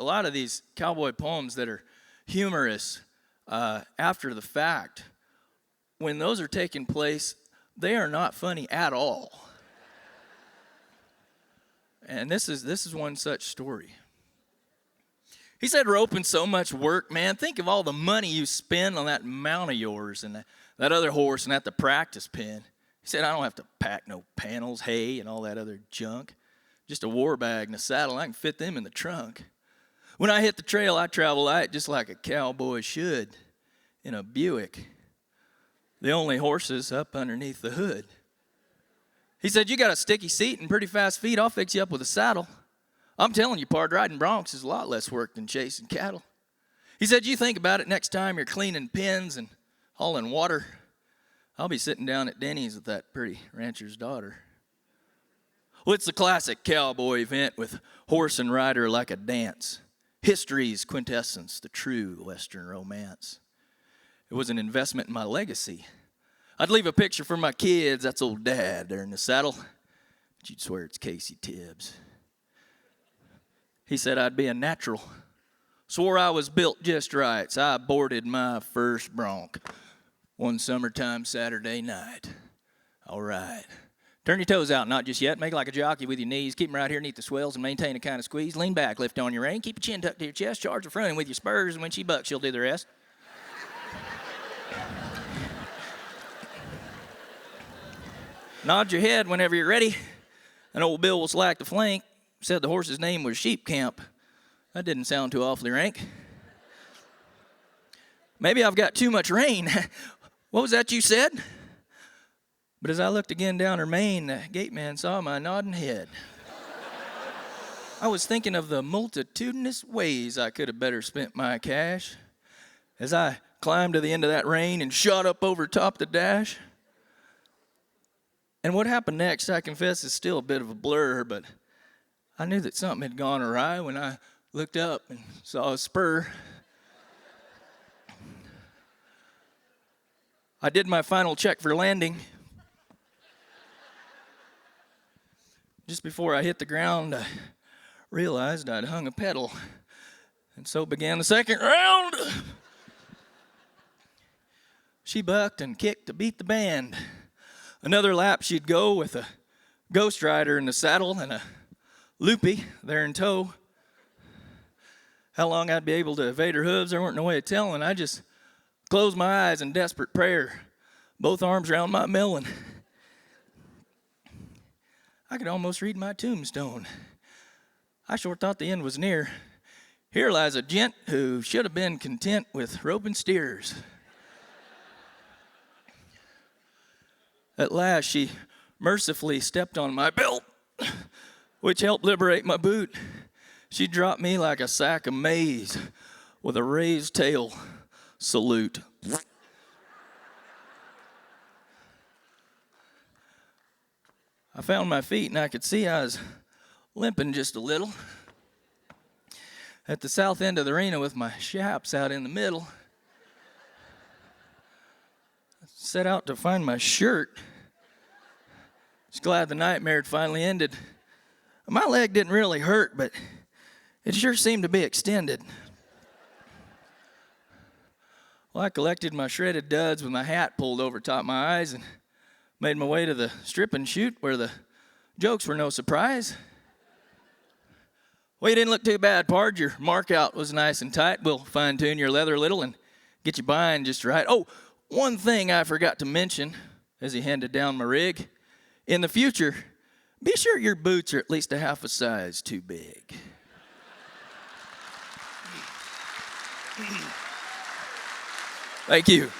a lot of these cowboy poems that are humorous after the fact, when those are taking place, they are not funny at all. And this is one such story. He said, roping so much work, man. Think of all the money you spend on that mount of yours and that other horse and at the practice pen. He said, I don't have to pack no panels, hay, and all that other junk. Just a war bag and a saddle. I can fit them in the trunk. When I hit the trail, I travel light just like a cowboy should in a Buick. The only horses up underneath the hood. He said, you got a sticky seat and pretty fast feet. I'll fix you up with a saddle. I'm telling you, pard, riding broncs is a lot less work than chasing cattle. He said, you think about it next time you're cleaning pens and hauling water. I'll be sitting down at Denny's with that pretty rancher's daughter. Well, it's the classic cowboy event with horse and rider like a dance. History's quintessence, the true Western romance. It was an investment in my legacy. I'd leave a picture for my kids. That's old Dad there in the saddle. But you'd swear it's Casey Tibbs. He said I'd be a natural. Swore I was built just right, so I boarded my first bronc one summertime Saturday night. All right. Turn your toes out, not just yet. Make it like a jockey with your knees. Keep them right here underneath the swells and maintain a kind of squeeze. Lean back, lift on your rein. Keep your chin tucked to your chest. Charge the front end with your spurs, and when she bucks, she'll do the rest. Nod your head whenever you're ready. And old Bill will slack the flank. Said the horse's name was Sheep Camp. That didn't sound too awfully rank. Maybe I've got too much rain. What was that you said? But as I looked again down her mane, the gate man saw my nodding head. I was thinking of the multitudinous ways I could have better spent my cash. As I climbed to the end of that rein and shot up over top the dash. And what happened next, I confess, is still a bit of a blur, but I knew that something had gone awry when I looked up and saw a spur. I did my final check for landing. Just before I hit the ground, I realized I'd hung a pedal. And so began the second round. She bucked and kicked to beat the band. Another lap she'd go with a ghost rider in the saddle and a loopy there in tow. How long I'd be able to evade her hooves, there weren't no way of telling. I just closed my eyes in desperate prayer, both arms around my melon. I could almost read my tombstone. I sure thought the end was near. Here lies a gent who should have been content with roping steers. At last, she mercifully stepped on my belt, which helped liberate my boot. She dropped me like a sack of maize with a raised tail salute. I found my feet, and I could see I was limping just a little. At the south end of the arena with my chaps out in the middle. I set out to find my shirt. Just glad the nightmare had finally ended. My leg didn't really hurt, but it sure seemed to be extended. Well, I collected my shredded duds with my hat pulled over top my eyes and made my way to the strip and shoot where the jokes were no surprise. Well, you didn't look too bad, pard. Your mark out was nice and tight. We'll fine-tune your leather a little and get you bind just right. Oh, one thing I forgot to mention as he handed down my rig. In the future, be sure your boots are at least a half a size too big. Thank you.